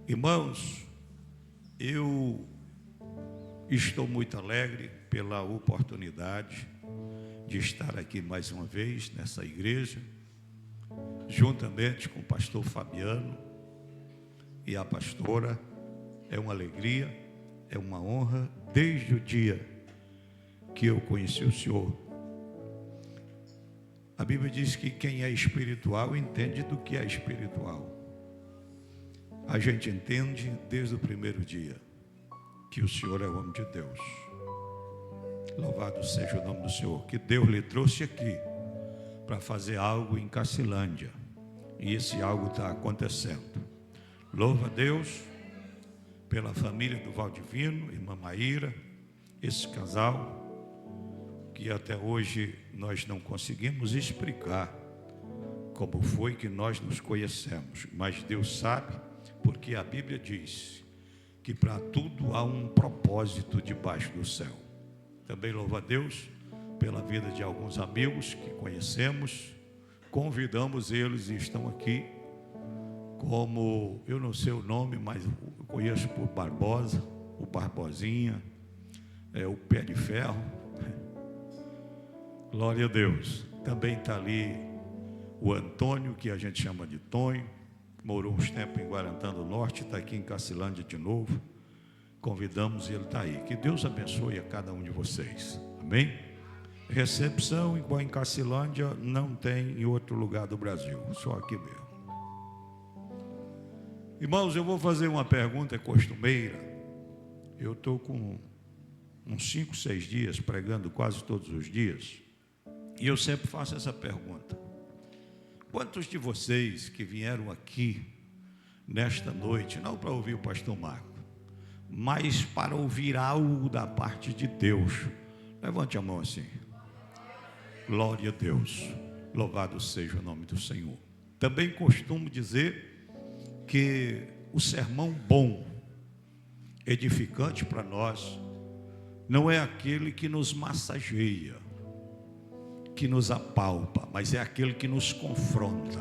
Irmãos, eu estou muito alegre pela oportunidade de estar aqui mais uma vez nessa igreja, juntamente com o pastor Fabiano e a pastora. É uma alegria, é uma honra, desde o dia que eu conheci o Senhor. A Bíblia diz que quem é espiritual entende do que é espiritual. A gente entende desde o primeiro dia que o Senhor é o homem de Deus. Louvado seja o nome do Senhor, que Deus lhe trouxe aqui para fazer algo em Cacilândia, e esse algo está acontecendo. Louva a Deus pela família do Valdivino, irmã Maíra, esse casal que até hoje nós não conseguimos explicar como foi que nós nos conhecemos, mas Deus sabe, porque a Bíblia diz que para tudo há um propósito debaixo do céu. Também louvo a Deus pela vida de alguns amigos que conhecemos, convidamos eles e estão aqui, como, eu não sei o nome, mas eu conheço por Barbosa, o Barbosinha, o Pé de Ferro. Glória a Deus. Também está ali o Antônio, que a gente chama de Tonho, morou uns tempos em Guarantã do Norte, está aqui em Cacilândia de novo. Convidamos e ele está aí. Que Deus abençoe a cada um de vocês. Amém? Recepção igual em Cacilândia não tem em outro lugar do Brasil, só aqui mesmo. Irmãos, eu vou fazer uma pergunta costumeira. Eu estou com uns 5, 6 dias pregando quase todos os dias, e eu sempre faço essa pergunta: quantos de vocês que vieram aqui nesta noite, não para ouvir o pastor Marco, mas para ouvir algo da parte de Deus? Levante a mão assim. Glória a Deus, louvado seja o nome do Senhor. Também costumo dizer que o sermão bom, edificante para nós, não é aquele que nos massageia, que nos apalpa, mas é aquele que nos confronta.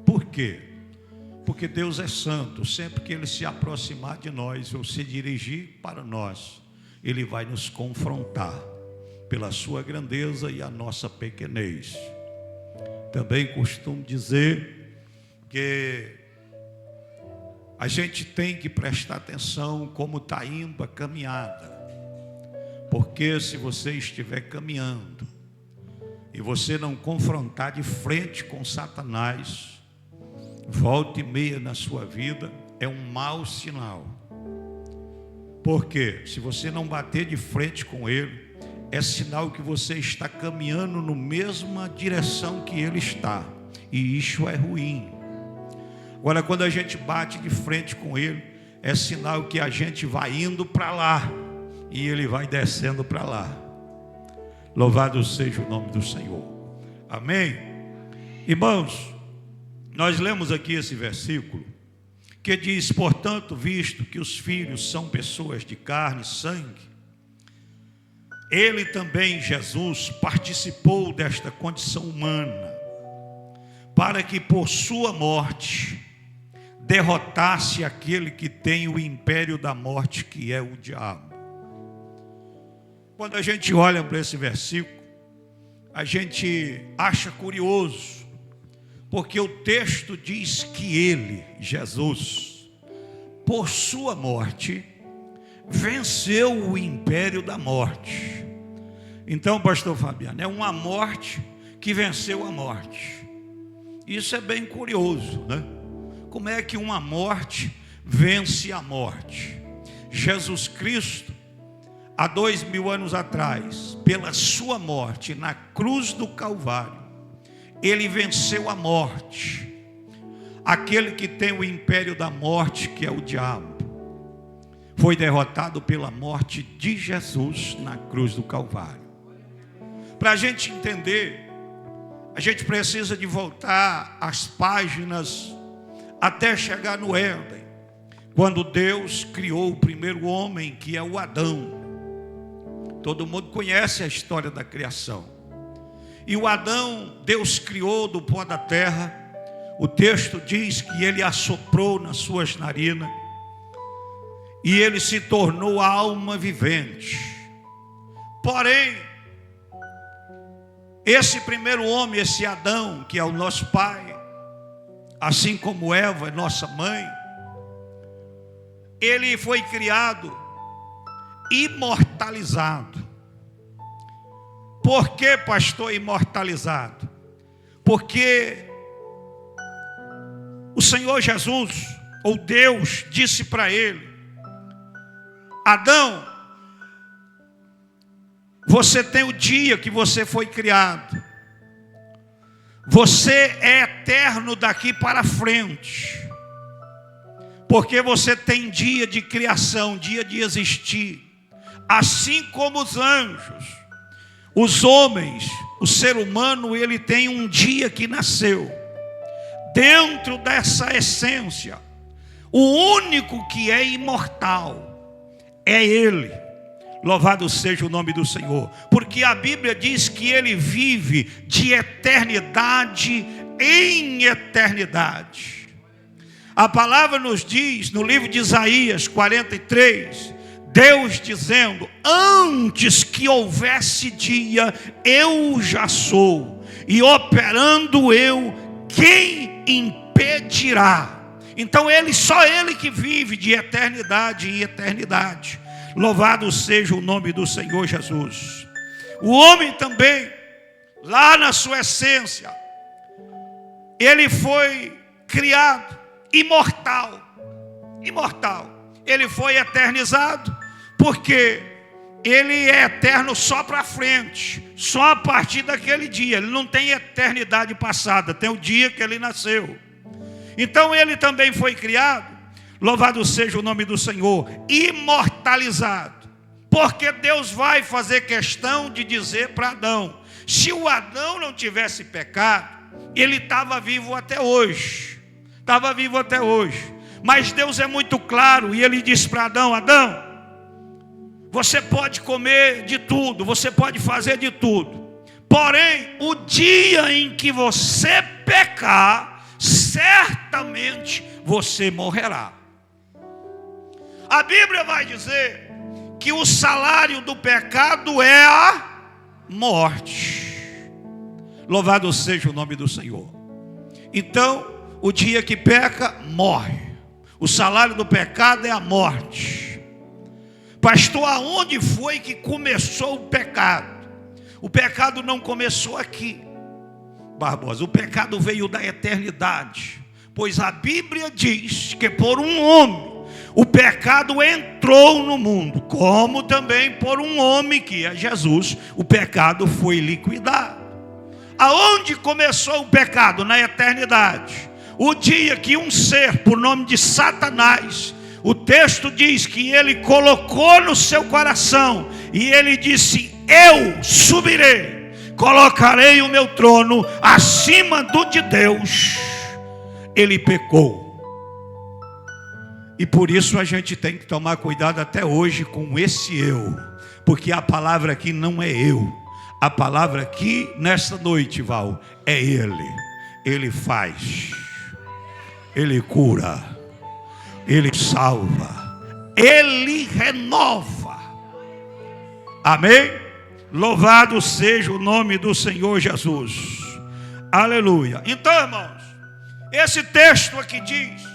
Por quê? Porque Deus é santo. Sempre que Ele se aproximar de nós ou se dirigir para nós, Ele vai nos confrontar pela sua grandeza e a nossa pequenez. Também costumo dizer que a gente tem que prestar atenção como está indo a caminhada, porque se você estiver caminhando e você não confrontar de frente com Satanás, volta e meia na sua vida, é um mau sinal. Porque se você não bater de frente com ele, é sinal que você está caminhando na mesma direção que ele está, e isso é ruim. Agora, quando a gente bate de frente com ele, é sinal que a gente vai indo para lá e ele vai descendo para lá. Louvado seja o nome do Senhor. Amém? Irmãos, nós lemos aqui esse versículo que diz: portanto, visto que os filhos são pessoas de carne e sangue, ele também, Jesus, participou desta condição humana, para que por sua morte derrotasse aquele que tem o império da morte, que é o diabo. Quando a gente olha para esse versículo, a gente acha curioso, porque o texto diz que ele, Jesus, por sua morte, venceu o império da morte. Então, pastor Fabiano, é uma morte que venceu a morte. Isso é bem curioso, né? Como é que uma morte vence a morte? Jesus Cristo, há 2000 anos atrás, pela sua morte na cruz do Calvário, ele venceu a morte. Aquele que tem o império da morte, que é o diabo, foi derrotado pela morte de Jesus na cruz do Calvário. Para a gente entender, a gente precisa de voltar às páginas até chegar no Éden, quando Deus criou o primeiro homem, que é o Adão. Todo mundo conhece a história da criação. E o Adão, Deus criou do pó da terra. O texto diz que ele assoprou nas suas narinas e ele se tornou a alma vivente. Porém, esse primeiro homem, esse Adão, que é o nosso pai, assim como Eva, nossa mãe, ele foi criado imortalizado. Por que, pastor, imortalizado? Porque o Senhor Jesus, ou Deus, disse para ele: Adão, você tem o dia que você foi criado. Você é eterno daqui para frente. Porque você tem dia de criação, dia de existir. Assim como os anjos, os homens, o ser humano, ele tem um dia que nasceu. Dentro dessa essência, o único que é imortal é Ele. Louvado seja o nome do Senhor. Porque a Bíblia diz que Ele vive de eternidade em eternidade. A palavra nos diz, no livro de Isaías 43, Deus dizendo: antes que houvesse dia, eu já sou, e operando eu, quem impedirá? Então só Ele que vive de eternidade em eternidade. Louvado seja o nome do Senhor Jesus. O homem também, lá na sua essência, ele foi criado imortal. Ele foi eternizado, porque ele é eterno só para frente, só a partir daquele dia. Ele não tem eternidade passada, tem o dia que ele nasceu. Então ele também foi criado, louvado seja o nome do Senhor, imortalizado. Porque Deus vai fazer questão de dizer para Adão: se o Adão não tivesse pecado, ele estava vivo até hoje. Mas Deus é muito claro, e ele diz para Adão: Adão, você pode comer de tudo, você pode fazer de tudo, porém o dia em que você pecar, certamente você morrerá. A Bíblia vai dizer que o salário do pecado é a morte. Louvado seja o nome do Senhor. Então, o dia que peca, morre. O salário do pecado é a morte. Pastor, aonde foi que começou o pecado? O pecado não começou aqui, Barbosa. O pecado veio da eternidade. Pois a Bíblia diz que por um homem o pecado entrou no mundo, como também por um homem que é Jesus, o pecado foi liquidado. Aonde começou o pecado? Na eternidade. O dia que um ser, por nome de Satanás, o texto diz que ele colocou no seu coração, e ele disse: eu subirei, colocarei o meu trono acima do de Deus. Ele pecou. E por isso a gente tem que tomar cuidado até hoje com esse eu. Porque a palavra aqui não é eu. A palavra aqui, nesta noite, Val, é Ele. Ele faz. Ele cura. Ele salva. Ele renova. Amém? Louvado seja o nome do Senhor Jesus. Aleluia. Então, irmãos, esse texto aqui diz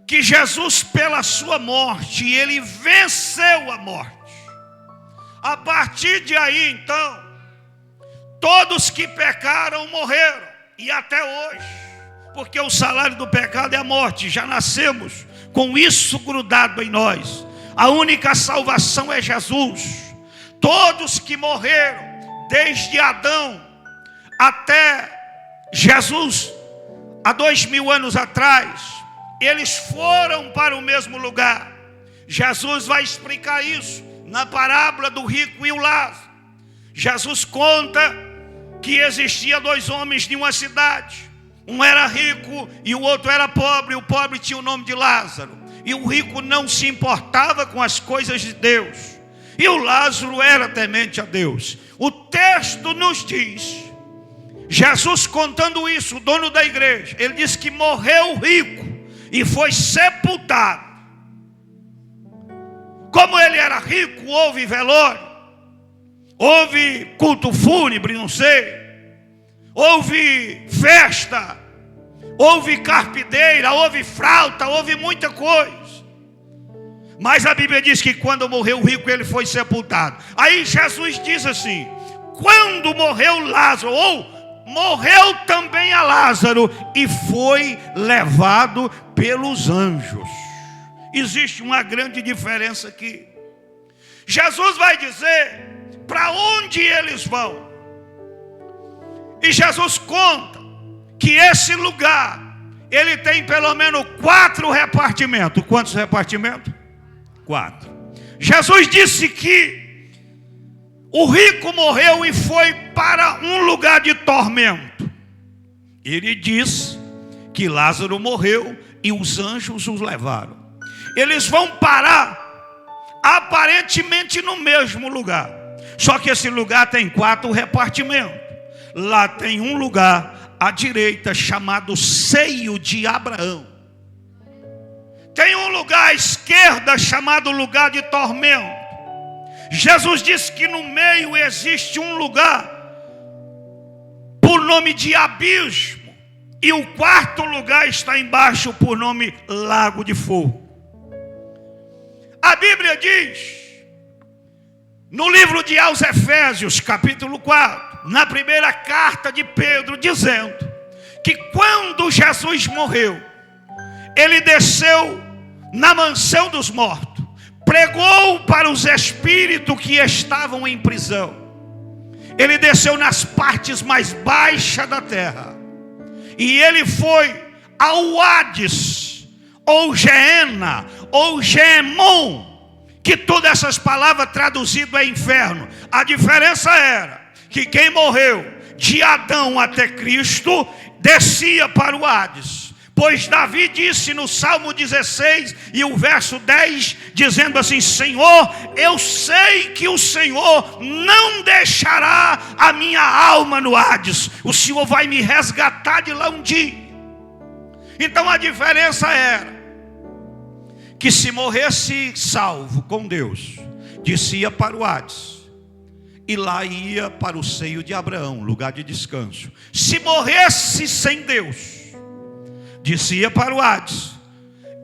que Jesus, pela sua morte, ele venceu a morte. A partir de aí, então, todos que pecaram morreram, e até hoje, porque o salário do pecado é a morte. Já nascemos com isso grudado em nós. A única salvação é Jesus. Todos que morreram, desde Adão até Jesus, há 2000 anos atrás, eles foram para o mesmo lugar. Jesus vai explicar isso na parábola do rico e o Lázaro. Jesus conta que existia 2 homens de uma cidade. Um era rico e o outro era pobre. O pobre tinha o nome de Lázaro, e o rico não se importava com as coisas de Deus, e o Lázaro era temente a Deus. O texto nos diz, Jesus contando isso, o dono da igreja, ele diz que morreu o rico e foi sepultado. Como ele era rico, houve velório, houve culto fúnebre, não sei, houve festa, houve carpideira, houve flauta, houve muita coisa. Mas a Bíblia diz que quando morreu o rico, ele foi sepultado. Aí Jesus diz assim: quando morreu Lázaro, ou morreu também a Lázaro, e foi levado pelos anjos. Existe uma grande diferença aqui. Jesus vai dizer para onde eles vão. E Jesus conta que esse lugar, ele tem pelo menos 4 repartimentos. Quantos repartimentos? 4. Jesus disse que o rico morreu e foi para um lugar de tormento. Ele disse que Lázaro morreu e os anjos os levaram. Eles vão parar aparentemente no mesmo lugar. Só que esse lugar tem 4 repartimentos. Lá tem um lugar à direita chamado seio de Abraão. Tem um lugar à esquerda chamado lugar de tormento. Jesus disse que no meio existe um lugar por nome de abismo. E o 4º lugar está embaixo por nome lago de fogo. A Bíblia diz, no livro de aos Efésios, capítulo 4, na primeira carta de Pedro, dizendo que quando Jesus morreu, ele desceu na mansão dos mortos, pregou para os espíritos que estavam em prisão. Ele desceu nas partes mais baixas da terra, e ele foi ao Hades, ou Geena, ou Geemon, que todas essas palavras traduzidas é inferno. A diferença era que quem morreu de Adão até Cristo descia para o Hades. Pois Davi disse no Salmo 16 e o verso 10, dizendo assim: Senhor, eu sei que o Senhor não deixará a minha alma no Hades. O Senhor vai me resgatar de lá um dia. Então a diferença era que se morresse salvo com Deus, descia para o Hades, e lá ia para o seio de Abraão, lugar de descanso. Se morresse sem Deus, descia para o Hades,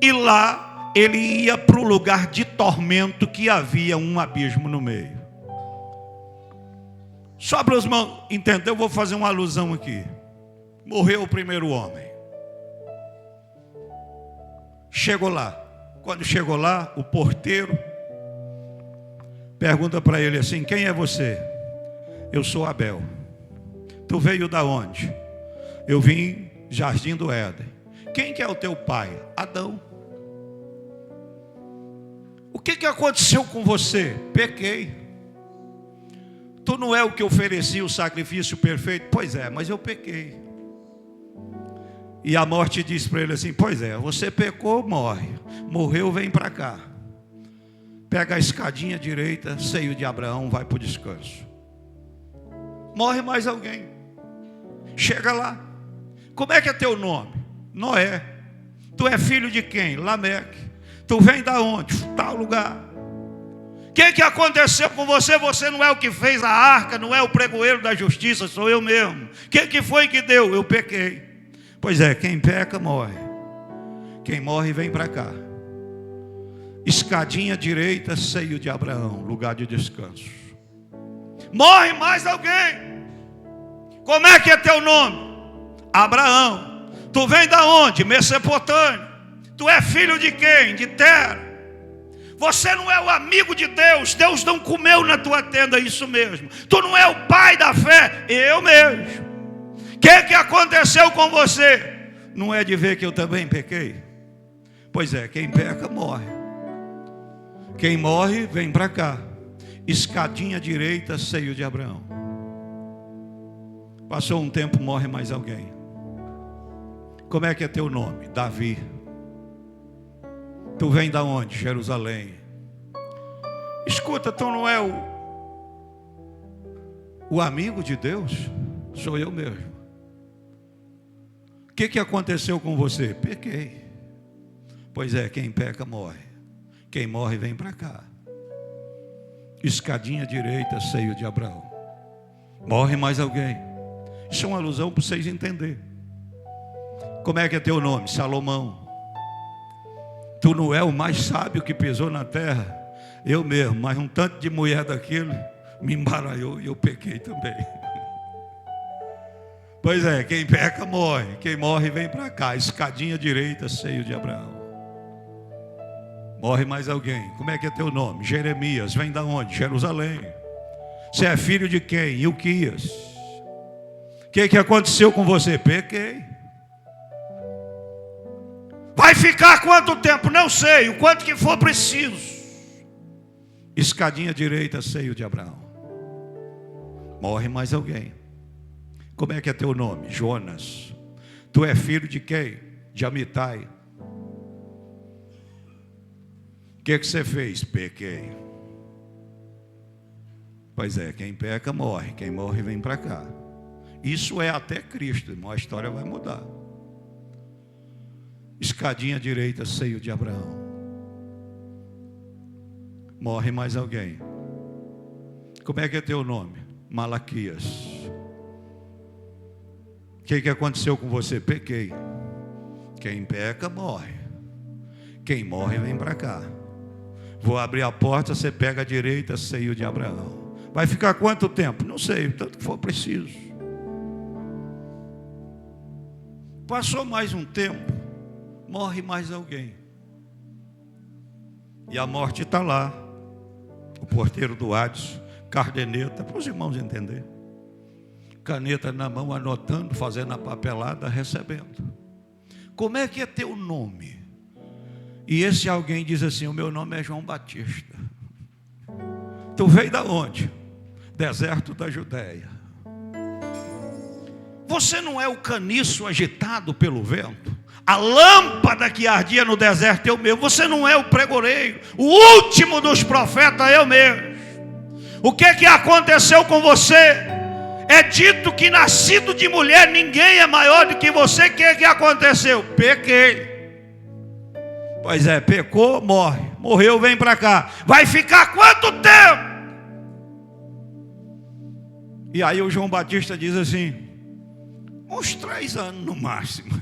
e lá ele ia para o lugar de tormento, que havia um abismo no meio. Só para os irmãos entenderem, eu vou fazer uma alusão aqui. Morreu o primeiro homem, chegou lá. Quando chegou lá, o porteiro pergunta para ele assim: quem é você? Eu sou Abel. Tu veio da onde? Eu vim Jardim do Éden. Quem que é o teu pai? Adão. O que aconteceu com você? Pequei. Tu não é o que oferecia o sacrifício perfeito? Pois é, mas eu pequei. E a morte diz para ele assim: pois é, você pecou, morre. Morreu, vem para cá. Pega a escadinha direita, seio de Abraão, vai para o descanso. Morre mais alguém. Chega lá. Como é que é teu nome? Noé. Tu é filho de quem? Lameque. Tu vem da onde? Tal lugar. O que aconteceu com você? Você não é o que fez a arca, não é o pregoeiro da justiça, sou eu mesmo. O que foi que deu? Eu pequei. Pois é, quem peca morre. Quem morre vem para cá. Escadinha direita, seio de Abraão, lugar de descanso. Morre mais alguém. Como é que é teu nome? Abraão. Tu vem da onde? Mesopotâmia. Tu é filho de quem? De Tera. Você não é o amigo de Deus. Deus não comeu na tua tenda, isso mesmo. Tu não é o pai da fé. Eu mesmo. O que aconteceu com você? Não é de ver que eu também pequei? Pois é, quem peca morre. Quem morre vem para cá. Escadinha direita, seio de Abraão. Passou um tempo, morre mais alguém. Como é que é teu nome? Davi. Tu vem da onde? Jerusalém. Escuta, tu não é o amigo de Deus? Sou eu mesmo. O que aconteceu com você? Pequei. Pois é, quem peca morre. Quem morre vem para cá. Escadinha direita, seio de Abraão. Morre mais alguém. Isso é uma alusão para vocês entenderem. Como é que é teu nome? Salomão. Tu não é o mais sábio que pisou na terra? Eu mesmo, mas um tanto de mulher daquilo me embaralhou e eu pequei também. Pois é, quem peca morre. Quem morre vem para cá. Escadinha direita, seio de Abraão. Morre mais alguém. Como é que é teu nome? Jeremias. Vem da onde? Jerusalém. Você é filho de quem? Ilquias. O que aconteceu com você? Pequei. Vai ficar quanto tempo? Não sei. O quanto que for preciso. Escadinha direita, seio de Abraão. Morre mais alguém. Como é que é teu nome? Jonas. Tu é filho de quem? De Amitai. O que você fez? Pequei. Pois é, quem peca morre. Quem morre vem para cá. Isso é até Cristo, irmão. A história vai mudar. Escadinha direita, seio de Abraão. Morre mais alguém. Como é que é teu nome? Malaquias. O que aconteceu com você? Pequei. Quem peca morre. Quem morre vem para cá. Vou abrir a porta, você pega a direita, seio de Abraão. Vai ficar quanto tempo? Não sei, tanto que for preciso. Passou mais um tempo, morre mais alguém. E a morte está lá. O porteiro do Hades, cardeneta, para os irmãos entenderem. Caneta na mão, anotando, fazendo a papelada, recebendo. Como é que é teu nome? E esse alguém diz assim: o meu nome é João Batista. Tu veio da onde? Deserto da Judéia. Você não é o caniço agitado pelo vento? A lâmpada que ardia no deserto, eu mesmo. Você não é o pregoeiro, o último dos profetas, eu mesmo. O que aconteceu com você? É dito que nascido de mulher ninguém é maior do que você. O que aconteceu? Pequei. Pois é, pecou, morre. Morreu, vem para cá. Vai ficar quanto tempo? E aí o João Batista diz assim: uns 3 anos no máximo.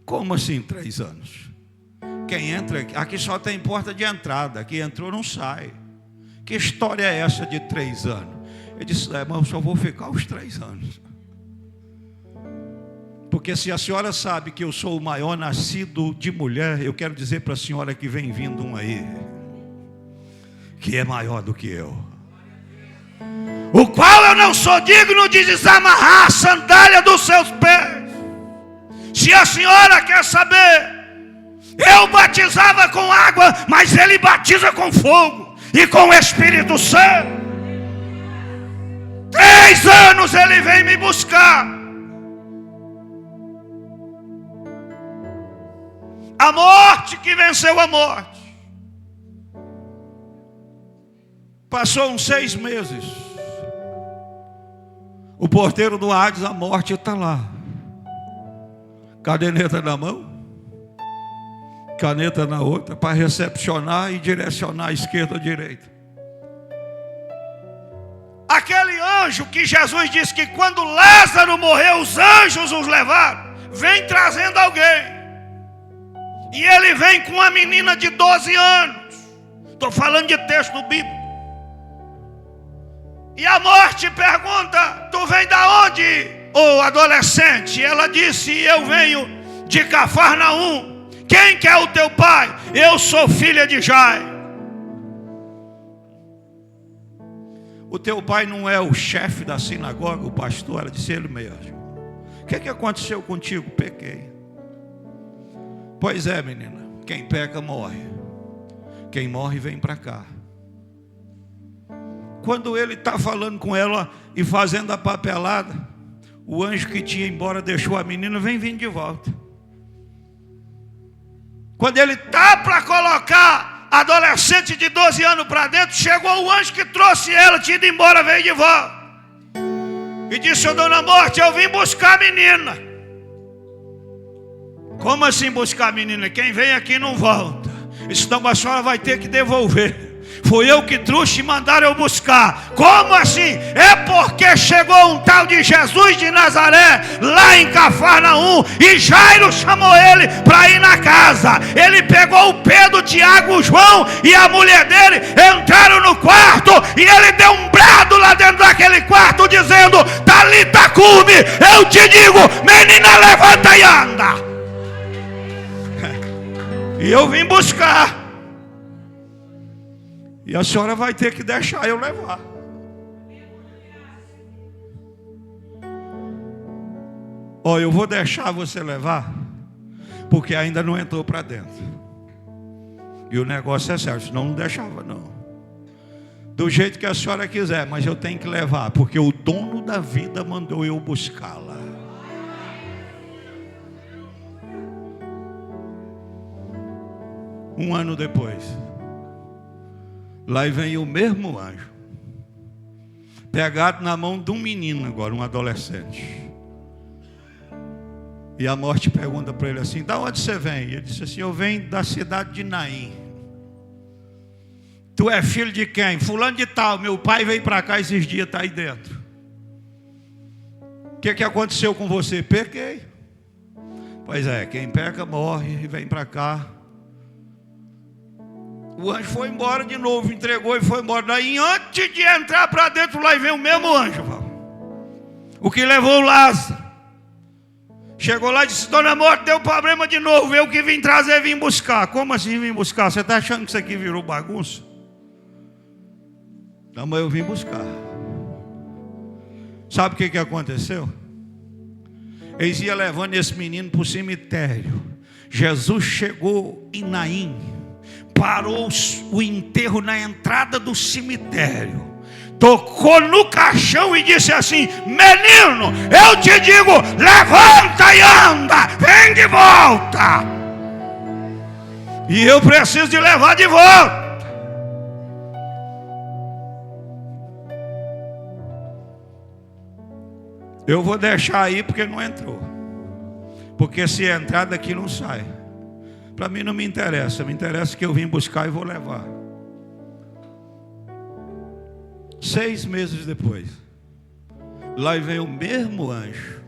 Como assim 3 anos? Quem entra aqui só tem porta de entrada. Quem entrou não sai. Que história é essa de 3 anos? Ele disse: mas eu só vou ficar os 3 anos. Porque se a senhora sabe que eu sou o maior nascido de mulher, eu quero dizer para a senhora que vem vindo um aí, que é maior do que eu, o qual eu não sou digno de desamarrar a sandália dos seus pés. Se a senhora quer saber, eu batizava com água, mas ele batiza com fogo e com o Espírito Santo. 3 anos ele vem me buscar. A morte que venceu a morte. Passou uns 6 meses. O porteiro do Hades, a morte está lá. Caderneta na mão, caneta na outra, para recepcionar e direcionar a esquerda ou a direita. Aquele anjo que Jesus disse que quando Lázaro morreu, os anjos os levaram, vem trazendo alguém. E ele vem com uma menina de 12 anos. Estou falando de texto bíblico. E a morte pergunta: tu vem da onde, ô adolescente? Ela disse: eu venho de Cafarnaum. Quem que é o teu pai? Eu sou filha de Jairo. O teu pai não é o chefe da sinagoga, o pastor? Ela disse: ele mesmo. O que aconteceu contigo? Pequei. Pois é, menina, quem peca morre. Quem morre vem para cá. Quando ele está falando com ela e fazendo a papelada, o anjo que tinha ido embora deixou a menina, vem vindo de volta. Quando ele está para colocar a adolescente de 12 anos para dentro, chegou o anjo que trouxe ela, tinha ido embora, veio de volta. E disse: ô dona Morte, eu vim buscar a menina. Como assim buscar a menina? Quem vem aqui não volta. Então a senhora vai ter que devolver. Foi eu que trouxe e mandaram eu buscar. Como assim? É porque chegou um tal de Jesus de Nazaré lá em Cafarnaum e Jairo chamou ele para ir na casa. Ele pegou o Pedro, Tiago, o João e a mulher dele, entraram no quarto e ele deu um brado lá dentro daquele quarto dizendo: Talita cumi, eu te digo, menina, levanta e anda. E eu vim buscar. E a senhora vai ter que deixar eu levar. Ó, eu vou deixar você levar, porque ainda não entrou para dentro. E o negócio é sério, senão não deixava não. Do jeito que a senhora quiser, mas eu tenho que levar, porque o dono da vida mandou eu buscá-la. Um ano depois, lá vem o mesmo anjo, pegado na mão de um menino agora, um adolescente. E a morte pergunta para ele assim: da onde você vem? E ele disse assim: eu venho da cidade de Naim. Tu é filho de quem? Fulano de tal, meu pai veio para cá esses dias, está aí dentro. O que aconteceu com você? Pequei. Pois é, quem peca morre e vem para cá. O anjo foi embora de novo, entregou e foi embora. Daí, antes de entrar para dentro, lá vem o mesmo anjo, o que levou o Lázaro. Chegou lá e disse: dona Morte, deu problema de novo, eu que vim trazer, vim buscar. Como assim vim buscar? Você está achando que isso aqui virou bagunça? Não, mas eu vim buscar. Sabe o que aconteceu? Eles iam levando esse menino para o cemitério. Jesus chegou em Naim, parou o enterro na entrada do cemitério, tocou no caixão e disse assim: menino, eu te digo, levanta e anda, vem de volta. E eu preciso de levar de volta. Eu vou deixar aí porque não entrou, porque se entrar daqui não sai. Para mim não me interessa, me interessa que eu vim buscar e vou levar. 6 meses depois, lá vem o mesmo anjo,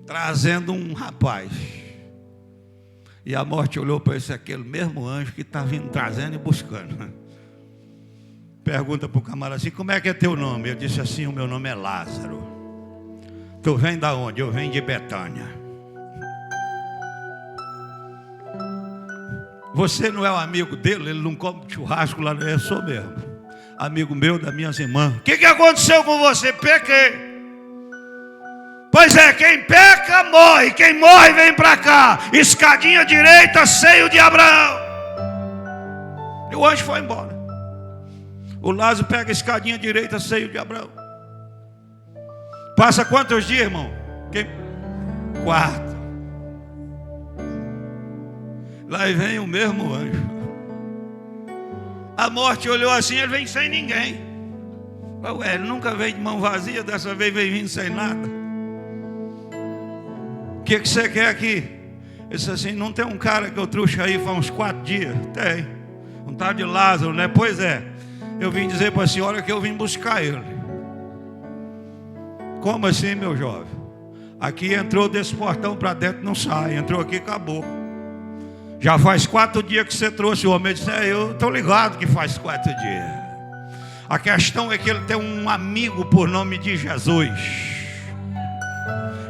trazendo um rapaz. E a morte olhou para esse aquele mesmo anjo que está vindo trazendo e buscando. Pergunta para o camarada assim: como é que é teu nome? Ele disse assim: o meu nome é Lázaro. Tu vem da onde? Eu venho de Betânia. Você não é o amigo dele? Ele não come churrasco lá? Eu sou mesmo, amigo meu, das minhas irmãs. O que aconteceu com você? Pequei. Pois é, quem peca morre, quem morre vem para cá. Escadinha direita, seio de Abraão. E o anjo foi embora. O Lázaro pega a escadinha direita, seio de Abraão. Passa quantos dias, irmão? 4. Lá vem o mesmo anjo. A morte olhou assim, ele vem sem ninguém. Ué, ele nunca veio de mão vazia, dessa vez veio vindo sem nada. O que você quer aqui? Ele disse assim: não tem um cara que eu trouxe aí faz uns 4 dias? Tem. Um tal de Lázaro, né? Pois é. Eu vim dizer para a senhora que eu vim buscar ele. Como assim, meu jovem? Aqui entrou desse portão para dentro, não sai. Entrou aqui, acabou. Já faz 4 dias que você trouxe o homem. Ele disse: eu estou ligado que faz 4 dias. A questão é que ele tem um amigo por nome de Jesus,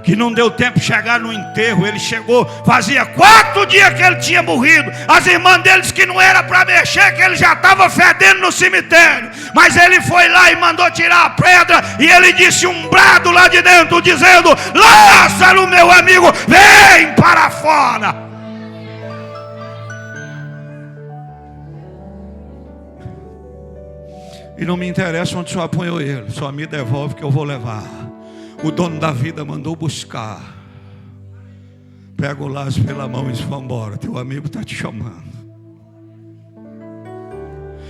que não deu tempo de chegar no enterro. Ele chegou, fazia 4 dias que ele tinha morrido. As irmãs dele dizem que não era para mexer, que ele já estava fedendo no cemitério. Mas ele foi lá e mandou tirar a pedra. E ele disse um brado lá de dentro, dizendo: Lázaro, meu amigo, vem para fora. E não me interessa onde o senhor apanhou ele, só me devolve que eu vou levar. O dono da vida mandou buscar. Pega o Lázaro pela mão e diz: vamos embora, teu amigo está te chamando.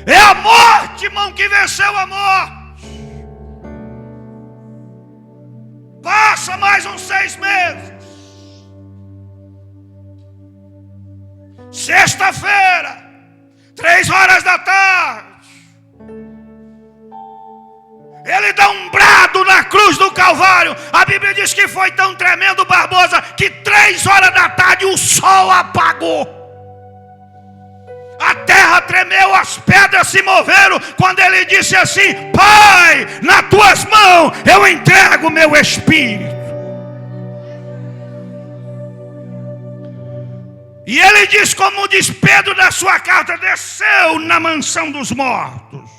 É a morte, irmão, que venceu a morte. Passa mais uns 6 meses. Sexta-feira, 3 horas da tarde. Ele dá um brado na cruz do Calvário. A Bíblia diz que foi tão tremendo, Barbosa, que 3 horas da tarde o sol apagou. A terra tremeu, as pedras se moveram, quando ele disse assim: Pai, nas tuas mãos eu entrego meu espírito. E ele diz, como diz Pedro na sua carta, desceu na mansão dos mortos.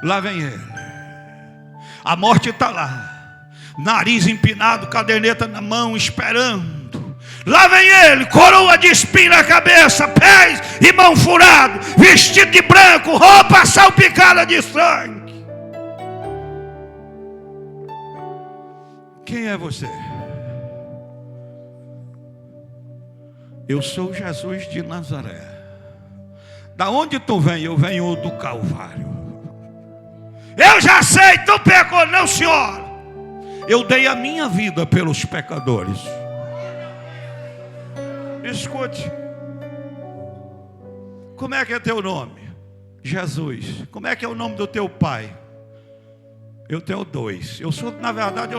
Lá vem ele. A morte está lá, nariz empinado, caderneta na mão, esperando. Lá vem ele, coroa de espinho na cabeça, pés e mão furado, vestido de branco, roupa salpicada de sangue. Quem é você? Eu sou Jesus de Nazaré. Da onde tu vem? Eu venho do Calvário. Eu já sei, tu pecou, não, senhor. Eu dei a minha vida pelos pecadores. Escute. Como é que é teu nome? Jesus. Como é que é o nome do teu pai? Eu tenho 2. Eu sou, na verdade,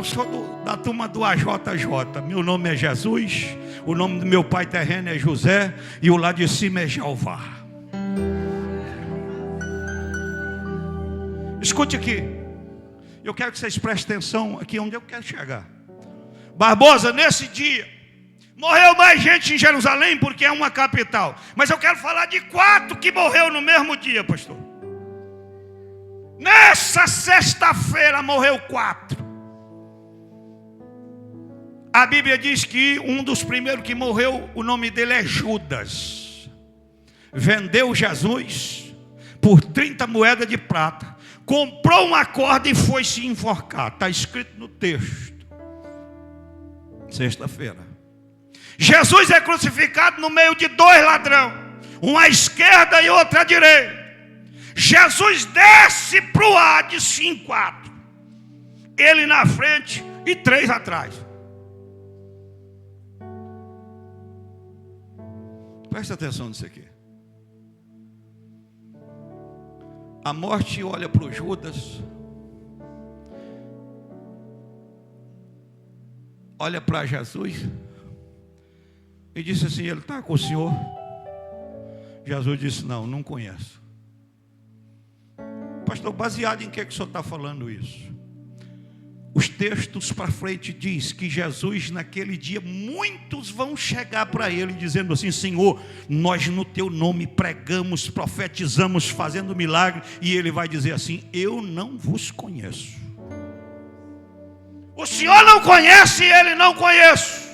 da turma do AJJ. Meu nome é Jesus. O nome do meu pai terreno é José. E o lá de cima é Jeová. Escute aqui. Eu quero que vocês prestem atenção aqui onde eu quero chegar. Barbosa, nesse dia morreu mais gente em Jerusalém, porque é uma capital. Mas eu quero falar de 4 que morreu no mesmo dia, pastor. Nessa sexta-feira morreu 4. A Bíblia diz que um dos primeiros que morreu, o nome dele é Judas. Vendeu Jesus por 30 moedas de prata. Comprou uma corda e foi se enforcar. Está escrito no texto. Sexta-feira. Jesus é crucificado no meio de 2 ladrões, um à esquerda e outro à direita. Jesus desce para o ar de 5 4. Ele na frente e 3 atrás. Presta atenção nisso aqui. A morte olha para o Judas, olha para Jesus e disse assim: ele está com o senhor? Jesus disse: não conheço. Pastor, baseado em que o senhor está falando isso? Os textos para frente diz que Jesus naquele dia, muitos vão chegar para ele dizendo assim: Senhor, nós no teu nome pregamos, profetizamos, fazendo milagre. E ele vai dizer assim: eu não vos conheço. O senhor não conhece e ele não conheço.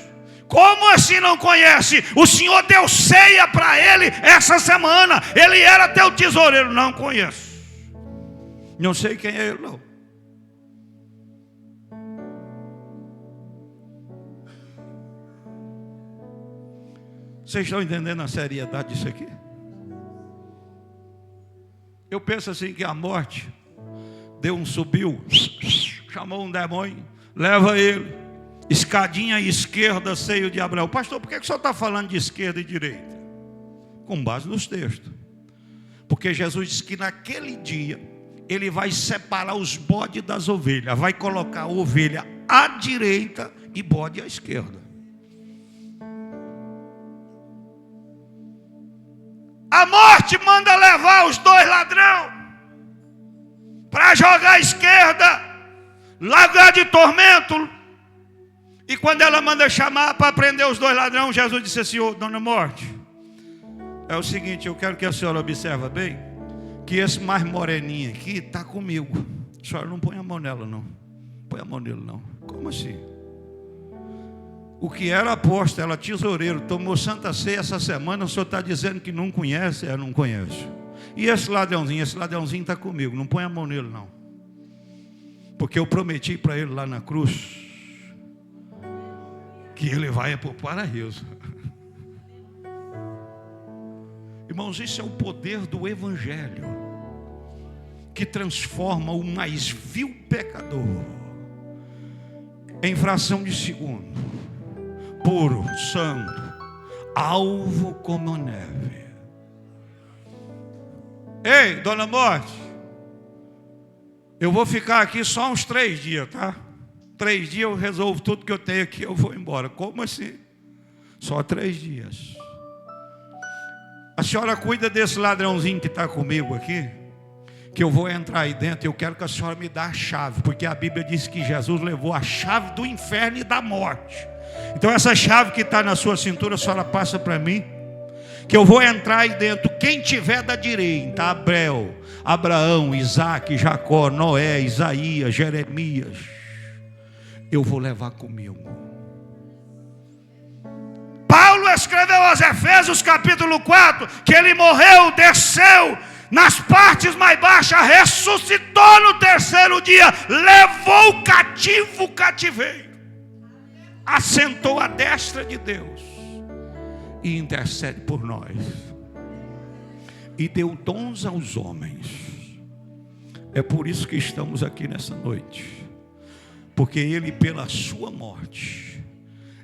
Como assim não conhece? O senhor deu ceia para ele essa semana. Ele era teu tesoureiro. Não conheço. Não sei quem é ele, não. Vocês estão entendendo a seriedade disso aqui? Eu penso assim que a morte deu um subiu, chamou um demônio, leva ele, escadinha esquerda, seio de Abraão. Pastor, por que o senhor está falando de esquerda e direita? Com base nos textos. Porque Jesus disse que naquele dia ele vai separar os bodes das ovelhas, vai colocar a ovelha à direita e bode à esquerda. A morte manda levar os 2 ladrões para jogar à esquerda, lugar de tormento. E quando ela manda chamar para prender os 2 ladrões, Jesus disse assim: ô, dona Morte, é o seguinte, eu quero que a senhora observe bem, que esse mais moreninho aqui está comigo. A senhora não põe a mão nela, não. Põe a mão nele, não. Como assim? O que era apóstolo, ela tesoureiro, tomou Santa Ceia essa semana, o senhor está dizendo que não conhece? Eu não conheço. E esse ladrãozinho está comigo, não põe a mão nele, não. Porque eu prometi para ele lá na cruz que ele vai para o paraíso. Irmãos, isso é o poder do Evangelho, que transforma o mais vil pecador em fração de segundo, puro, santo, alvo como neve. Ei, dona Morte, eu vou ficar aqui só uns 3 dias, tá? 3 dias eu resolvo tudo que eu tenho aqui, eu vou embora. Como assim? Só 3 dias. A senhora cuida desse ladrãozinho que está comigo aqui, que eu vou entrar aí dentro. Eu quero que a senhora me dê a chave, porque a Bíblia diz que Jesus levou a chave do inferno e da morte. Então essa chave que está na sua cintura, a senhora passa para mim, que eu vou entrar aí dentro. Quem tiver da direita, Abraão, Isaac, Jacó, Noé, Isaías, Jeremias, eu vou levar comigo. Paulo escreveu aos Efésios capítulo 4, que ele morreu, desceu nas partes mais baixas, ressuscitou no 3º dia, levou cativo o cativeiro, assentou à destra de Deus e intercede por nós, e deu dons aos homens. É por isso que estamos aqui nessa noite, porque ele, pela sua morte,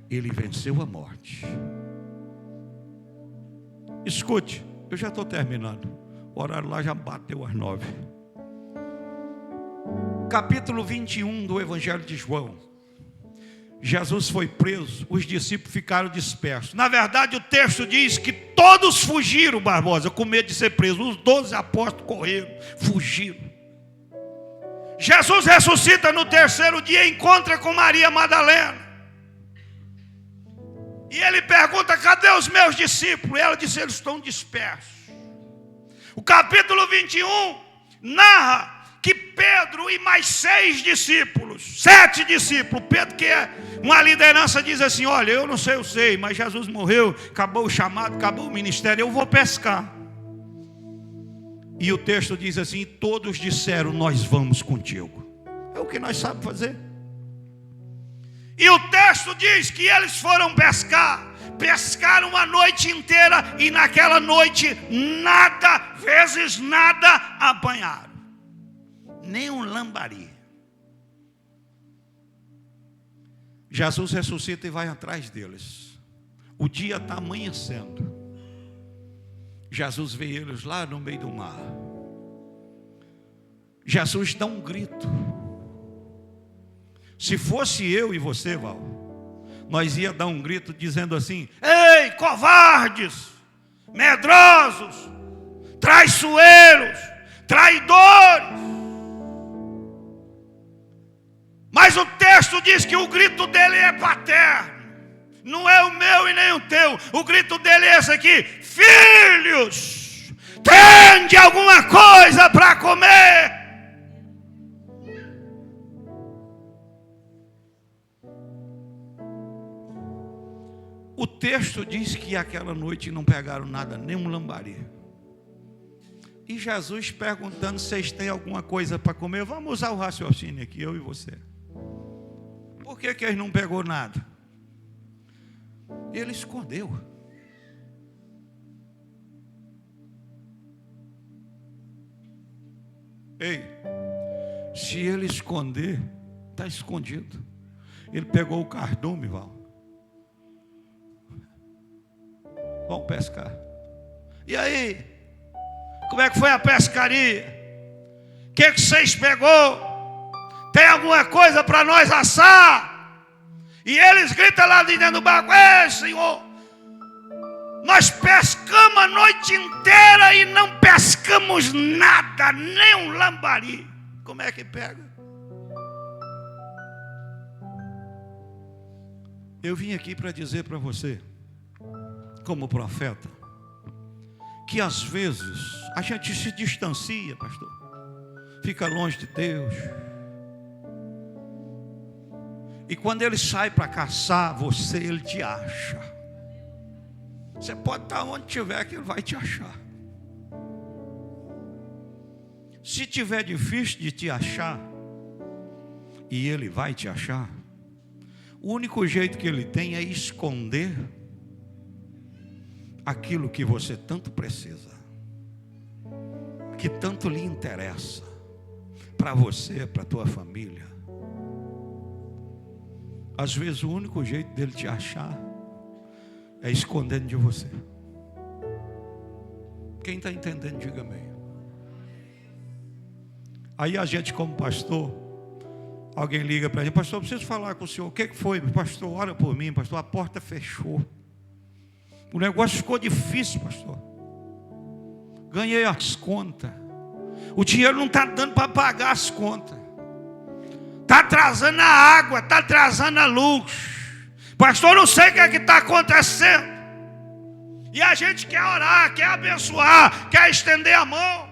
ele venceu a morte. Escute, eu já estou terminando, o horário lá já bateu às 9. Capítulo 21 do Evangelho de João. Jesus foi preso, os discípulos ficaram dispersos. Na verdade o texto diz que todos fugiram, Barbosa, com medo de ser preso. Os 12 apóstolos correram, fugiram. Jesus ressuscita no 3º dia, encontra com Maria Madalena. E ele pergunta: cadê os meus discípulos? E ela disse: eles estão dispersos. O capítulo 21 narra que Pedro e mais 7 discípulos, Pedro, que é uma liderança, diz assim: olha, eu não sei, eu sei, mas Jesus morreu, acabou o chamado, acabou o ministério, eu vou pescar. E o texto diz assim: todos disseram: nós vamos contigo. É o que nós sabemos fazer. E o texto diz que eles foram pescar, pescaram a noite inteira, e naquela noite nada, vezes nada, apanharam, nem um lambari. Jesus ressuscita e vai atrás deles. O dia está amanhecendo. Jesus vê eles lá no meio do mar. Jesus dá um grito. Se fosse eu e você, Val, nós ia dar um grito dizendo assim: ei, covardes, medrosos, traiçoeiros, traidores. Mas o texto diz que o grito dele é paterno, não é o meu e nem o teu. O grito dele é esse aqui: filhos, tende alguma coisa para comer. O texto diz que aquela noite não pegaram nada, nem um lambari. E Jesus perguntando: vocês têm alguma coisa para comer? Vamos usar o raciocínio aqui, eu e você. Por que eles não pegou nada? Ele escondeu. Ei, se ele esconder, está escondido. Ele pegou o cardume, Val. Vamos pescar. E aí? Como é que foi a pescaria? O que vocês pegou? Tem alguma coisa para nós assar? E eles gritam lá dentro do barco: ei, Senhor, nós pescamos a noite inteira e não pescamos nada, nem um lambari. Como é que pega? Eu vim aqui para dizer para você, como profeta, que às vezes a gente se distancia, pastor, fica longe de Deus, e quando ele sai para caçar você, ele te acha. Você pode estar onde tiver, que ele vai te achar. Se tiver difícil de te achar, e ele vai te achar, o único jeito que ele tem é esconder aquilo que você tanto precisa, que tanto lhe interessa, para você, para a tua família. Às vezes o único jeito dele te achar é escondendo de você. Quem está entendendo, diga amém. Aí a gente, como pastor, alguém liga para a gente: pastor, eu preciso falar com o senhor. O que foi? Pastor, ora por mim, pastor, a porta fechou. O negócio ficou difícil, pastor. Ganhei as contas. O dinheiro não está dando para pagar as contas. Está atrasando a água, está atrasando a luz. Pastor, não sei o que está acontecendo. E a gente quer orar, quer abençoar, quer estender a mão.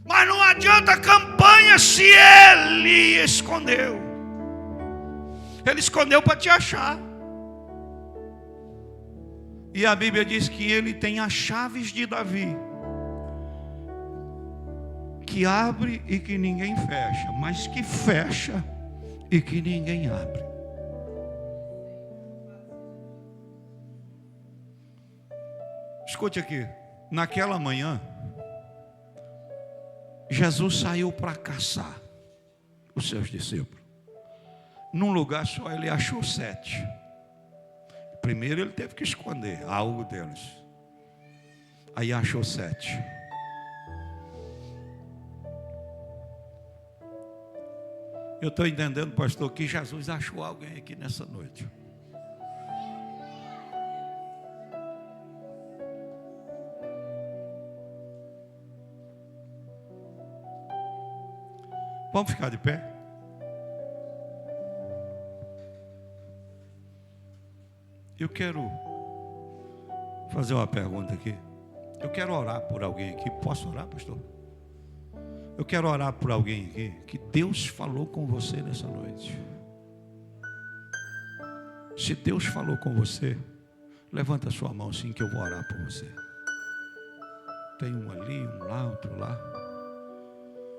Mas não adianta a campanha se ele escondeu. Ele escondeu para te achar. E a Bíblia diz que ele tem as chaves de Davi, que abre e que ninguém fecha, mas que fecha e que ninguém abre. Escute aqui, naquela manhã, Jesus saiu para caçar os seus discípulos. Num lugar só ele achou 7. Primeiro ele teve que esconder algo deles. Aí achou 7. Eu estou entendendo, pastor, que Jesus achou alguém aqui nessa noite. Vamos ficar de pé? Eu quero fazer uma pergunta aqui. Eu quero orar por alguém aqui. Posso orar, pastor? Eu quero orar por alguém aqui que Deus falou com você nessa noite. Se Deus falou com você, levanta a sua mão assim que eu vou orar por você. Tem um ali, um lá, outro lá.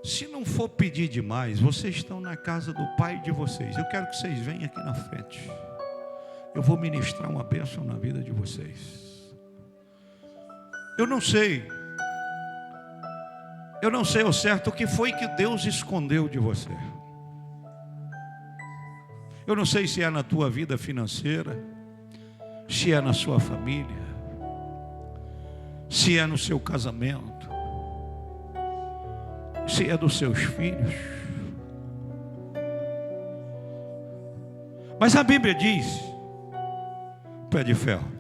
Se não for pedir demais, vocês estão na casa do Pai de vocês. Eu quero que vocês venham aqui na frente. Eu vou ministrar uma bênção na vida de vocês. Eu não sei ao certo o que foi que Deus escondeu de você. Eu não sei se é na tua vida financeira, se é na sua família, se é no seu casamento, se é dos seus filhos. Mas a Bíblia diz, pé de ferro,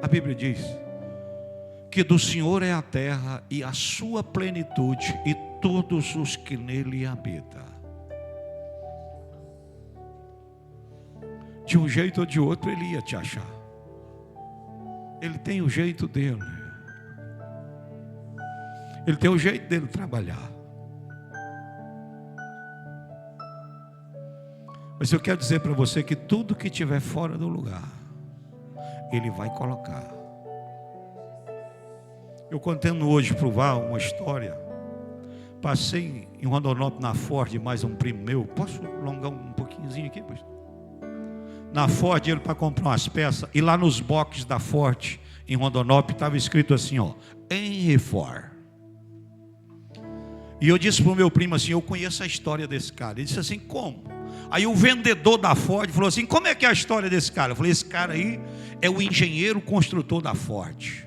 a Bíblia diz que do Senhor é a terra e a sua plenitude e todos os que nele habitam. De um jeito ou de outro ele ia te achar. Ele tem o jeito dele. Ele tem o jeito dele trabalhar. Mas eu quero dizer para você que tudo que estiver fora do lugar, ele vai colocar. Eu contando hoje para o Val uma história. Passei em Rondonópolis na Ford, mais um primo meu. Posso alongar um pouquinhozinho aqui, pastor? Na Ford, ele para comprar umas peças. E lá nos boxes da Ford, em Rondonópolis, estava escrito assim, ó, Henry Ford. E eu disse para o meu primo assim, eu conheço a história desse cara. Ele disse assim, como? Aí o vendedor da Ford falou assim, como é que é a história desse cara? Eu falei, esse cara aí é o engenheiro construtor da Ford.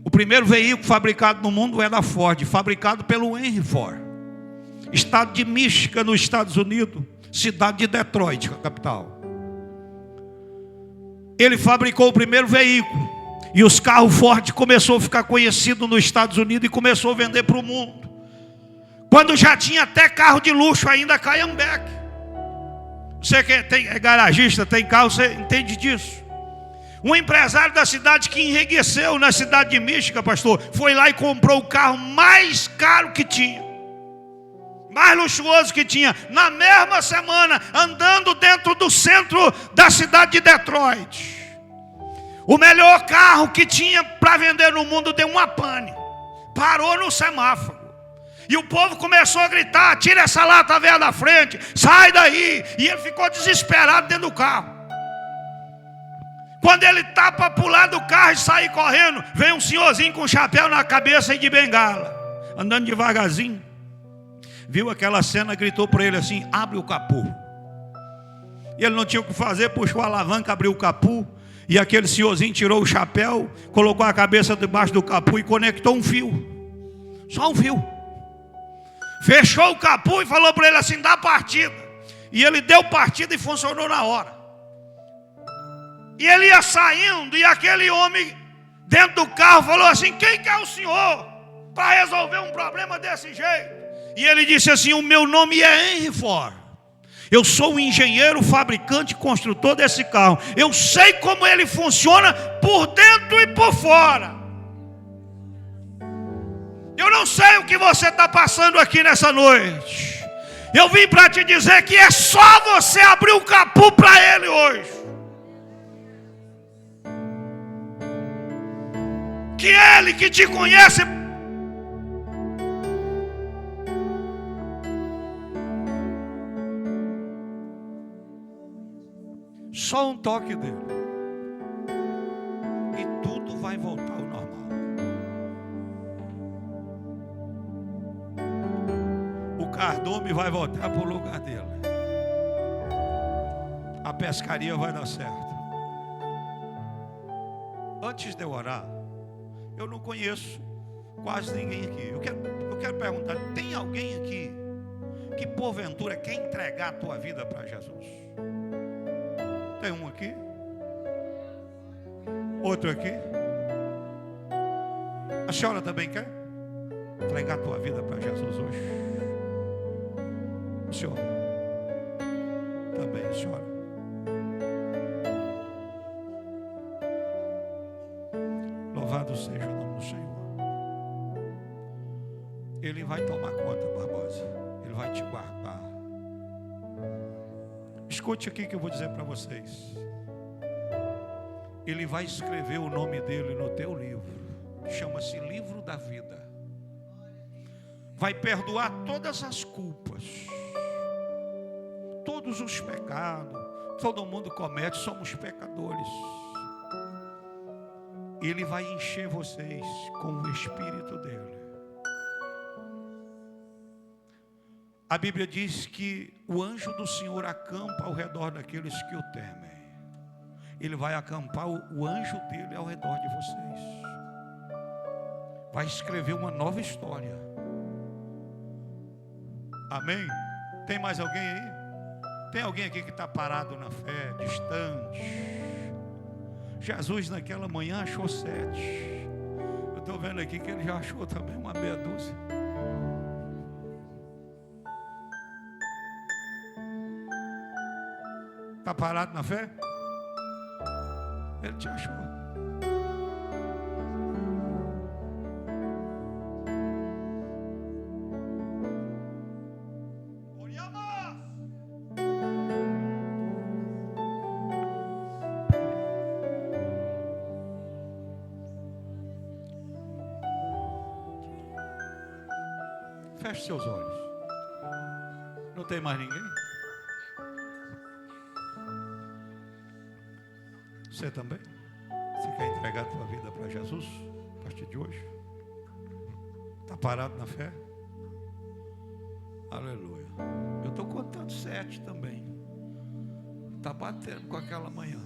O primeiro veículo fabricado no mundo é da Ford, fabricado pelo Henry Ford. Estado de Michigan, nos Estados Unidos, cidade de Detroit, a capital. Ele fabricou o primeiro veículo. E os carros Ford começou a ficar conhecido nos Estados Unidos e começou a vender para o mundo. Quando já tinha até carro de luxo ainda, Cayambeque. Você que é garagista, tem carro, você entende disso. Um empresário da cidade que enriqueceu na cidade de Michigan, pastor, foi lá e comprou o carro mais caro que tinha, mais luxuoso que tinha, na mesma semana, andando dentro do centro da cidade de Detroit. O melhor carro que tinha para vender no mundo deu uma pane, parou no semáforo. E o povo começou a gritar, tira essa lata velha da frente, sai daí. E ele ficou desesperado dentro do carro. Quando ele está para pular do carro e sair correndo, vem um senhorzinho com chapéu na cabeça e de bengala, andando devagarzinho. Viu aquela cena, gritou para ele assim, abre o capô. E ele não tinha o que fazer, puxou a alavanca, abriu o capô. E aquele senhorzinho tirou o chapéu, colocou a cabeça debaixo do capô e conectou um fio. Só um fio. fechou o capô e falou para ele assim: dá partida. E ele deu partida e funcionou na hora. E ele ia saindo e aquele homem dentro do carro falou assim: quem que é o senhor para resolver um problema desse jeito? E ele disse assim: o meu nome é Henry Ford. Eu sou o engenheiro, fabricante e construtor desse carro. Eu sei como ele funciona por dentro e por fora. Eu não sei o que você está passando aqui nessa noite. Eu vim para te dizer que é só você abrir o capô para ele hoje. Que ele que te conhece, só um toque dele e tudo vai voltar ao normal. O cardume vai voltar para o lugar dele. A pescaria vai dar certo. Antes de eu orar, eu não conheço quase ninguém aqui. Eu quero perguntar: tem alguém aqui que porventura quer entregar a tua vida para Jesus? Tem um aqui? Outro aqui? A senhora também quer entregar a tua vida para Jesus hoje? A senhora? Também, a senhora? Louvado seja o nome do Senhor. Ele vai tomar conta, Barbosa. Ele vai te guardar. Escute aqui que eu vou dizer para vocês. Ele vai escrever o nome dele no teu livro. Chama-se Livro da Vida. Vai perdoar todas as culpas, todos os pecados. Todo mundo comete, somos pecadores. Ele vai encher vocês com o Espírito dele. A Bíblia diz que o anjo do Senhor acampa ao redor daqueles que o temem. Ele vai acampar o anjo dele ao redor de vocês. Vai escrever uma nova história. Amém? Tem mais alguém aí? Tem alguém aqui que está parado na fé, distante? Jesus naquela manhã achou 7. Eu estou vendo aqui que ele já achou também uma meia dúzia. Está parado na fé? Ele te achou. Feche seus olhos. Não tem mais ninguém? Você também? Você quer entregar a tua vida para Jesus a partir de hoje? Está parado na fé? Aleluia. Eu estou contando 7 também. Está batendo com aquela manhã.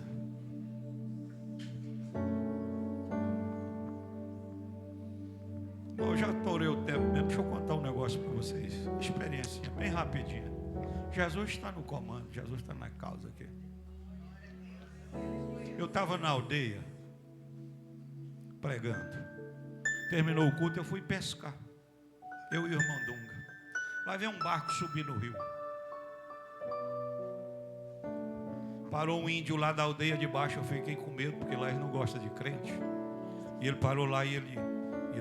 Bom, eu já estourei o tempo mesmo. Deixa eu contar um negócio para vocês. Experiência bem rapidinha. Jesus está no comando. Jesus está na causa aqui. Eu estava na aldeia pregando. Terminou o culto, eu fui pescar. Eu e o irmão Dunga. Lá veio um barco subir no rio. Parou um índio lá da aldeia de baixo. Eu fiquei com medo, porque lá eles não gostam de crente. E ele parou lá e ele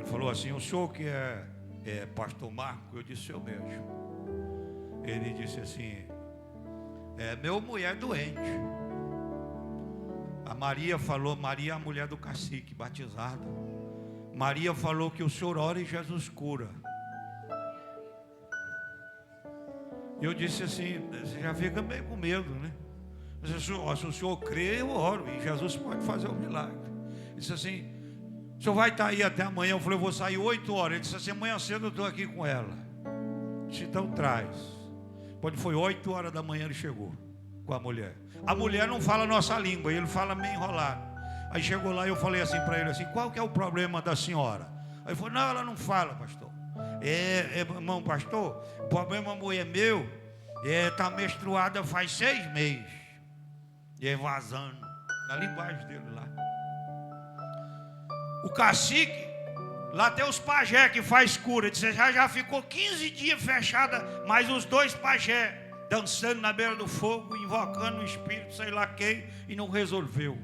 falou assim: o senhor que é pastor Marco? Eu disse: eu mesmo. Ele disse assim: meu mulher doente. A Maria falou, Maria é a mulher do cacique, batizada. Maria falou que o senhor ora e Jesus cura. Eu disse assim, você já fica meio com medo, né? Se o senhor crê, eu oro e Jesus pode fazer o milagre. Ele disse assim: o senhor vai estar aí até amanhã? Eu falei: eu vou sair 8 horas. Ele disse assim: amanhã cedo eu estou aqui com ela. Eu disse: então traz. Quando foi 8 horas da manhã ele chegou com a mulher. A mulher não fala a nossa língua, ele fala meio enrolado. Aí chegou lá e eu falei assim para ele assim: qual que é o problema da senhora? Aí ele falou: não, ela não fala, pastor. Irmão pastor, o problema mulher meu está menstruada faz 6 meses. E vazando, na linguagem dele lá. O cacique, lá tem os pajé que faz cura. Disse, já ficou 15 dias fechada, mas os 2 pajé dançando na beira do fogo, invocando o espírito, sei lá quem, e não resolveu.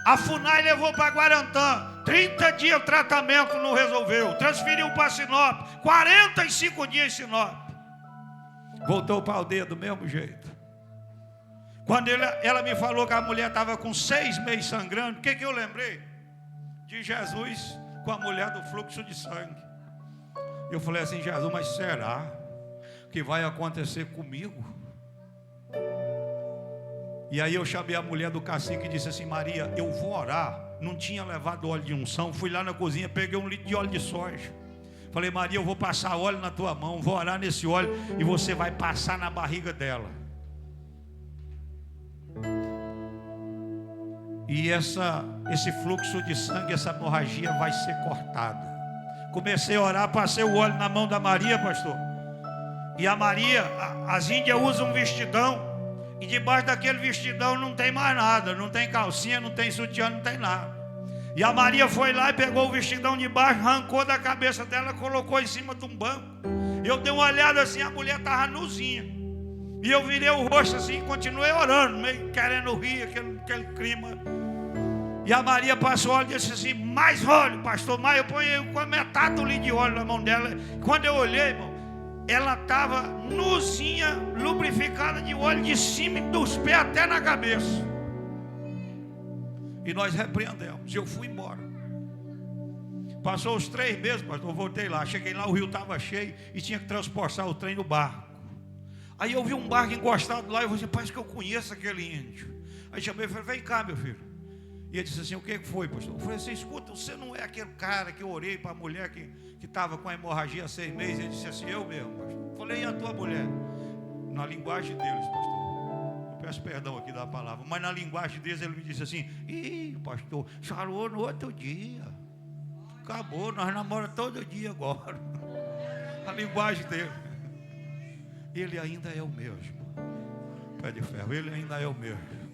A FUNAI levou para Guarantã, 30 dias o tratamento, não resolveu. Transferiu para Sinop, 45 dias em Sinop. Voltou para a aldeia do mesmo jeito. Quando ela me falou que a mulher estava com 6 meses sangrando, o que eu lembrei? De Jesus com a mulher do fluxo de sangue. Eu falei assim, Jesus, mas será que vai acontecer comigo? E aí eu chamei a mulher do cacique e disse assim, Maria, eu vou orar. Não tinha levado óleo de unção, fui lá na cozinha, peguei 1 litro de óleo de soja. Falei, Maria, eu vou passar óleo na tua mão, vou orar nesse óleo e você vai passar na barriga dela. E esse fluxo de sangue, essa hemorragia vai ser cortada. Comecei a orar, passei o óleo na mão da Maria, pastor. E a Maria, as índias usam um vestidão. E debaixo daquele vestidão não tem mais nada. Não tem calcinha, não tem sutiã, não tem nada. E a Maria foi lá e pegou o vestidão de baixo, arrancou da cabeça dela, colocou em cima de um banco. Eu dei uma olhada assim, a mulher estava nuzinha. E eu virei o rosto assim e continuei orando, meio querendo rir, aquele clima. E a Maria passou óleo e disse assim, mais óleo, pastor. Mas eu ponho com a metade do litro de óleo na mão dela. Quando eu olhei, irmão, ela estava nuzinha, lubrificada de óleo de cima dos pés até na cabeça. E nós repreendemos. E eu fui embora. Passou os 3 meses, pastor, eu voltei lá. Cheguei lá, o rio estava cheio e tinha que transportar o trem no barco. Aí eu vi um barco encostado lá e eu falei, parece que eu conheço aquele índio. Aí chamei e falei, vem cá, meu filho. E ele disse assim, o que foi, pastor? Eu falei assim, escuta, você não é aquele cara que eu orei para a mulher que estava com a hemorragia há 6 meses? Ele disse assim, eu mesmo, pastor. Eu falei, e a tua mulher? Na linguagem deles, pastor. Eu peço perdão aqui da palavra, mas na linguagem deles ele me disse assim, ih, pastor, sarou no outro dia. Acabou, nós namoramos todo dia agora. A linguagem dele. Ele ainda é o mesmo. Pé de ferro, ele ainda é o mesmo.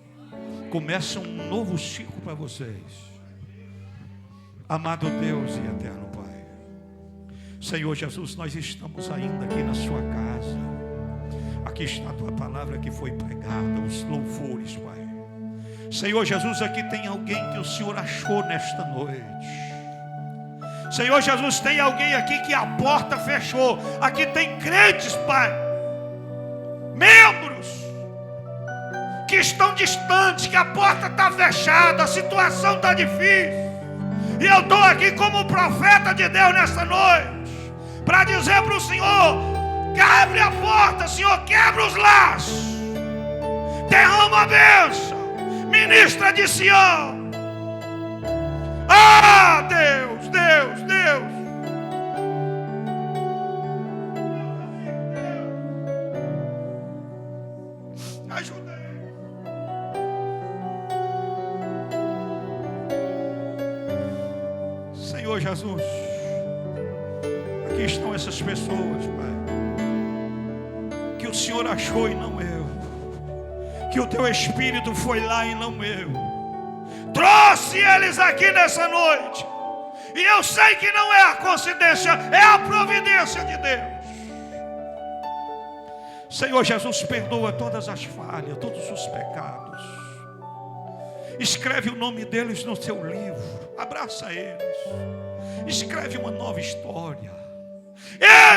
Começa um novo ciclo para vocês. Amado Deus e eterno Pai, Senhor Jesus, nós estamos ainda aqui na sua casa. Aqui está a tua palavra que foi pregada, os louvores, Pai. Senhor Jesus, aqui tem alguém que o Senhor achou nesta noite. Senhor Jesus, tem alguém aqui que a porta fechou. Aqui tem crentes, Pai, membros que estão distantes, que a porta está fechada, a situação está difícil. E eu estou aqui como profeta de Deus nessa noite, para dizer para o Senhor, que abre a porta, Senhor, quebra os laços, derrama a bênção, ministra de Sião. Ah, Deus, Deus, Deus. Ajuda aí. Senhor Jesus, aqui estão essas pessoas, Pai, que o Senhor achou e não eu, que o Teu Espírito foi lá e não eu, trouxe eles aqui nessa noite, e eu sei que não é a coincidência, é a providência de Deus. Senhor Jesus, perdoa todas as falhas, todos os pecados, escreve o nome deles no Teu livro, abraça eles, escreve uma nova história,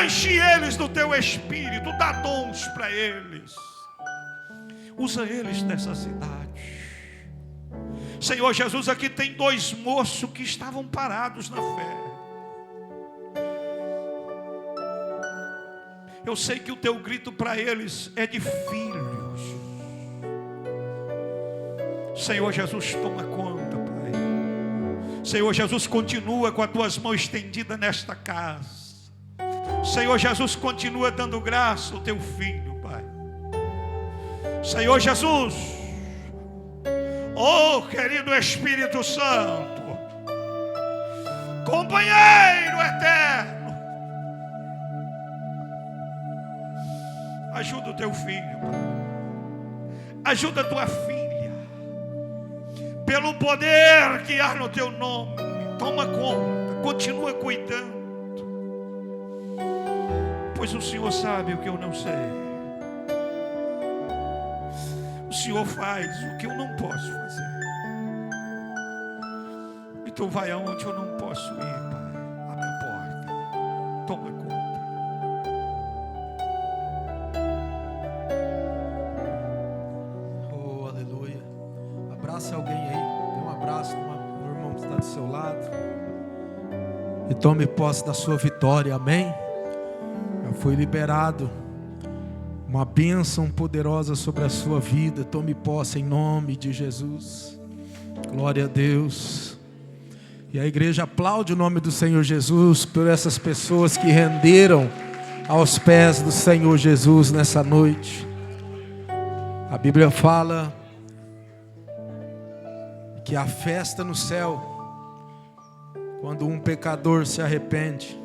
enche eles do Teu Espírito, dá dons para eles, usa eles nessa cidade. Senhor Jesus, aqui tem 2 moços que estavam parados na fé. Eu sei que o Teu grito para eles é de filhos. Senhor Jesus, toma conta, Pai. Senhor Jesus, continua com as Tuas mãos estendidas nesta casa. Senhor Jesus, continua dando graça ao Teu Filho, Pai. Senhor Jesus, oh querido Espírito Santo, companheiro eterno, Ajuda o teu filho, Pai. Ajuda a tua filha. Pelo poder que há no teu nome, toma conta, continua cuidando. Pois o Senhor sabe o que eu não sei. O Senhor faz o que eu não posso fazer. Então vai aonde eu não posso ir, Pai. Abre a porta. Toma conta. Oh, aleluia. Abraça alguém aí. Dê um abraço no irmão que está do seu lado. E tome posse da sua vitória. Amém? Já foi liberado uma bênção poderosa sobre a sua vida. Tome posse em nome de Jesus. Glória a Deus. E a igreja aplaude o nome do Senhor Jesus por essas pessoas que renderam aos pés do Senhor Jesus nessa noite. A Bíblia fala que há festa no céu quando um pecador se arrepende.